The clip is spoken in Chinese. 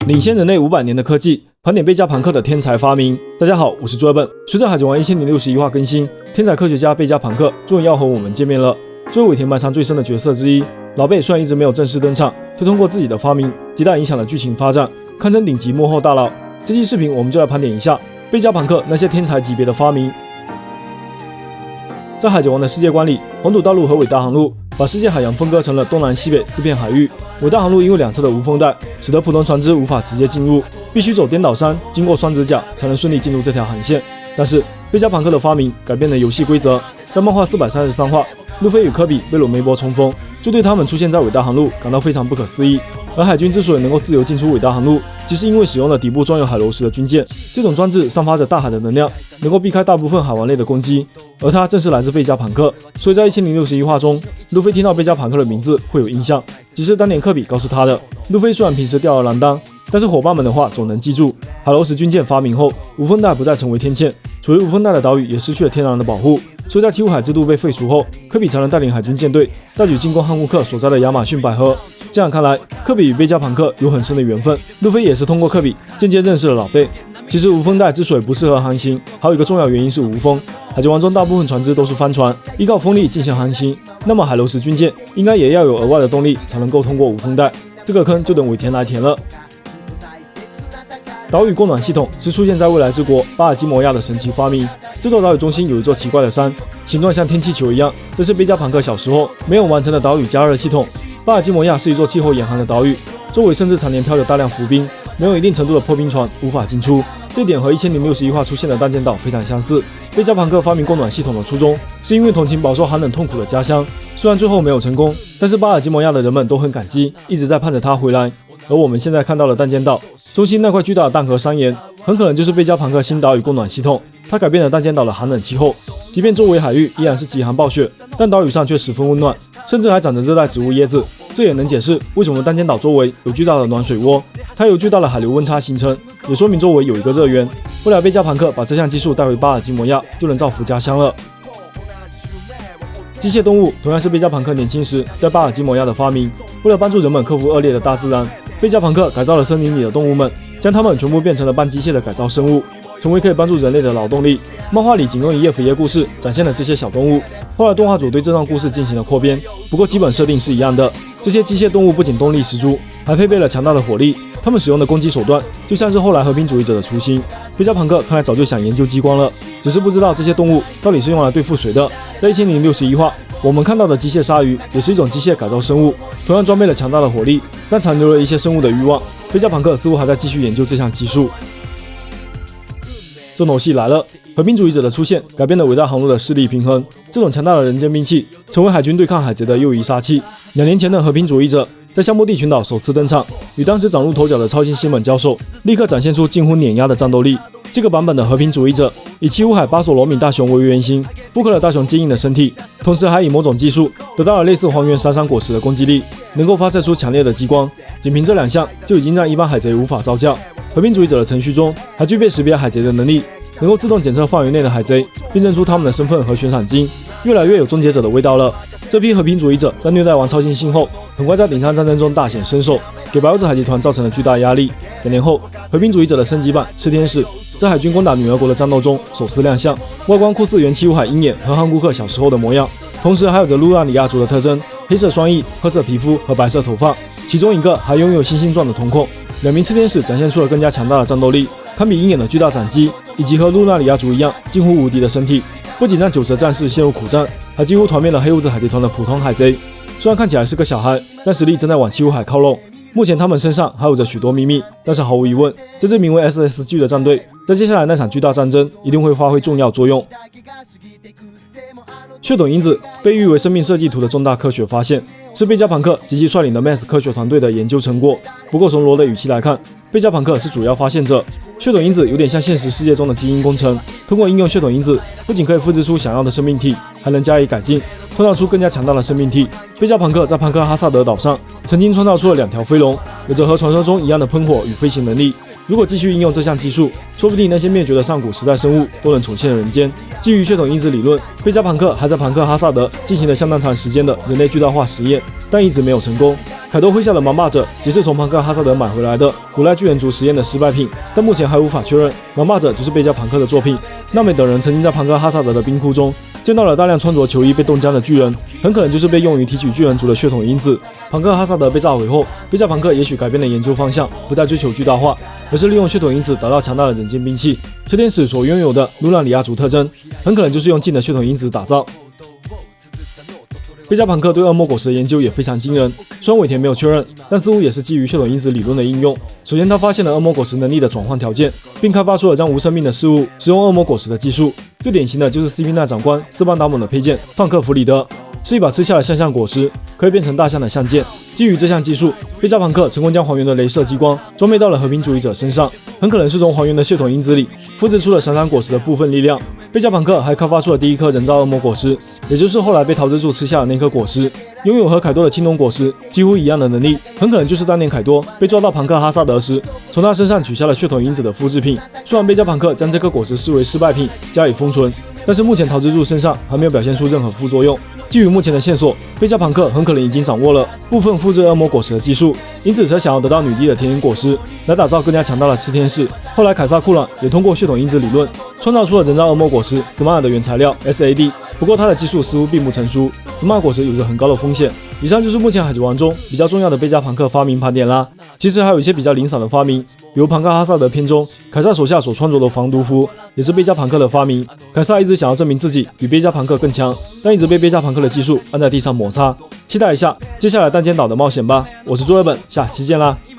领先人类500年的科技，盘点贝加庞克的天才发明。大家好，我是朱尔本。随着《海贼王》1061话更新，天才科学家贝加庞克终于要和我们见面了。作为尾田埋藏最深的角色之一，老贝虽然一直没有正式登场，却通过自己的发明极大影响了剧情发展，堪称顶级幕后大佬。这期视频我们就来盘点一下贝加庞克那些天才级别的发明。在海贼王的世界观里，黄土大陆和伟大航路把世界海洋分割成了东南西北4片海域。伟大航路因为两侧的无风带，使得普通船只无法直接进入，必须走颠倒山，经过双子甲才能顺利进入这条航线。但是贝加庞克的发明改变了游戏规则，在漫画433话，路飞与科比被鲁梅伯冲锋，就对他们出现在伟大航路感到非常不可思议。而海军之所以能够自由进出伟大航路，即是因为使用了底部装有海螺石的军舰，这种装置散发着大海的能量，能够避开大部分海王类的攻击，而它正是来自贝加庞克。所以在1061话中，路飞听到贝加庞克的名字会有印象，即是当年科比告诉他的。路飞虽然平时吊儿郎当，但是伙伴们的话总能记住。海螺石军舰发明后，无风带不再成为天堑，处于无风带的岛屿也失去了天然的保护。所以在七武海制度被废除后，科比才能带领海军舰队大举进攻汉乌克所在的亚马逊百合。这样看来，科比与贝加庞克有很深的缘分。路飞也是通过科比间接认识了老贝。其实无风带之所以不适合航行，还有一个重要原因是无风。海贼王中大部分船只都是帆船，依靠风力进行航行，那么海螺石军舰应该也要有额外的动力才能够通过无风带，这个坑就等尾田来填了。岛屿供暖系统是出现在未来之国巴尔基摩亚的神奇发明。这座岛屿中心有一座奇怪的山，形状像天气球一样，这是贝加庞克小时候没有完成的岛屿加热系统。巴尔基摩亚是一座气候严寒的岛屿，周围甚至常年飘着大量浮冰，没有一定程度的破冰船无法进出。这点和1061话出现的弹舰岛非常相似。贝加庞克发明供暖系统的初衷，是因为同情饱受寒冷痛苦的家乡。虽然最后没有成功，但是巴尔基摩亚的人们都很感激，一直在盼着他回来。而我们现在看到的弹舰岛中心那块巨大的淡河山岩，很可能就是贝加庞克新岛屿供暖系统。它改变了弹舰岛的寒冷气候，即便周围海域依然是极寒暴雪，但岛屿上却十分温暖，甚至还长着热带植物椰子。这也能解释为什么弹舰岛周围有巨大的暖水窝，它由巨大的海流温差形成，也说明周围有一个热源。未来贝加庞克把这项技术带回巴尔基摩亚，就能造福家乡了。机械动物同样是贝加庞克年轻时在巴尔基摩亚的发明。为了帮助人们克服恶劣的大自然，贝加庞克改造了森林里的动物们，将它们全部变成了半机械的改造生物，成为可以帮助人类的劳动力。漫画里仅用一页扉页故事展现了这些小动物，后来动画组对这段故事进行了扩编，不过基本设定是一样的。这些机械动物不仅动力十足，还配备了强大的火力，他们使用的攻击手段就像是后来和平主义者的雏形。贝加庞克看来早就想研究激光了，只是不知道这些动物到底是用来对付谁的。在1061话，我们看到的机械鲨鱼也是一种机械改造生物，同样装备了强大的火力，但残留了一些生物的欲望。贝加庞克似乎还在继续研究这项技术。重头戏来了，和平主义者的出现改变了伟大航路的势力平衡。这种强大的人间兵器成为海军对抗海贼的又一杀器。2年前的和平主义者在香波地群岛首次登场，与当时崭露头角的超新星们交手，立刻展现出近乎碾压的战斗力。这个版本的和平主义者以七武海巴索罗米大熊为原型，复刻了大熊坚硬的身体，同时还以某种技术得到了类似黄猿闪闪果实的攻击力，能够发射出强烈的激光。仅凭这2项就已经让一般海贼无法招架。和平主义者的程序中还具备识别海贼的能力，能够自动检测范围内的海贼，并认出他们的身份和悬赏金，越来越有终结者的味道了。这批和平主义者在虐待完超新星后，很快在顶上战争中大显身手，给白垩子海贼团造成了巨大压力。2年后，和平主义者的升级版赤天使在海军攻打女儿国的战斗中首次亮相，外观酷似原七武海鹰眼和汉顾克小时候的模样，同时还有着露纳里亚族的特征，黑色双翼、褐色皮肤和白色头发，其中一个还拥有星星状的瞳孔。2名赤天使展现出了更加强大的战斗力，堪比鹰眼的巨大斩击，以及和露纳里亚族一样近乎无敌的身体，不仅让九蛇战士陷入苦战，还几乎团灭了黑屋子海贼团的普通海贼。虽然看起来是个小孩，但实力正在往七武海靠拢。目前他们身上还有着许多秘密，但是毫无疑问，这支名为 SSG 的战队在接下来那场巨大战争一定会发挥重要作用。血统因子被誉为生命设计图的重大科学发现，是贝加庞克及其率领的 MAS 科学团队的研究成果。不过从罗的语气来看，贝加庞克是主要发现者。血统因子有点像现实世界中的基因工程，通过应用血统因子，不仅可以复制出想要的生命体，还能加以改进，创造出更加强大的生命体。贝加朋克在潘克哈萨德岛上曾经创造出了2条飞龙，有着和传说中一样的喷火与飞行能力。如果继续应用这项技术，说不定那些灭绝的上古时代生物都能重现人间。基于血统因子理论，贝加朋克还在潘克哈萨德进行了相当长时间的人类巨大化实验，但一直没有成功。凯多麾下的盲霸者即是从潘克哈萨德买回来的古代巨人族实验的失败品，但目前还无法确认盲霸者就是贝加朋克的作品。纳美等人曾经在潘克哈萨德的冰窟中见到了大量穿着球衣被冻僵的巨人，很可能就是被用于提取巨人族的血统因子。潘克哈萨德被炸毁后，贝加朋克也许改变了研究方向，不再追求巨大化，而是利用血统因子达到强大的人间兵器。车天使所拥有的卢兰里亚族特征，很可能就是用进的血统因子打造。贝加朋克对恶魔果实的研究也非常惊人，虽然尾田没有确认，但似乎也是基于血统因子理论的应用。首先，他发现了恶魔果实能力的转换条件，并开发出了将无生命的事物使用恶魔果实的技术。最典型的就是 CP9 长官斯邦达蒙的配件范克弗里德，是一把吃下了象象果实可以变成大象的象剑。基于这项技术，贝加朋克成功将还原的雷射激光装备到了和平主义者身上，很可能是从还原的血统因子里复制出了闪闪果实的部分力量。贝加朋克还开发出了第一颗人造恶魔果实，也就是后来被桃之助吃下的那颗果实，拥有和凯多的青铜果实几乎一样的能力，很可能就是当年凯多被抓到庞克哈萨德时，从他身上取下了血统因子的复制品。虽然贝加朋克将这颗果实视为失败品加以封存，但是目前桃之助身上还没有表现出任何副作用。基于目前的线索，贝加朋克很可能已经掌握了部分复制恶魔果实的技术，因此才想要得到女帝的甜饮果实来打造更加强大的炽天使。后来凯撒库朗也通过血统因子理论创造出了人造恶魔果实 Smart 的原材料 SAD， 不过他的技术似乎并不成熟， Smart 果实有着很高的风险。以上就是目前海贼王中比较重要的贝加朋克发明盘点啦。其实还有一些比较零散的发明，比如庞克哈萨德篇中凯撒手下所穿着的防毒服也是贝加朋克的发明。凯撒一直想要证明自己比贝加朋克更强，但一直被贝加朋克的技术按在地上摩擦。期待一下接下来弹尖岛的冒险吧。我是朱尔本，下期见啦。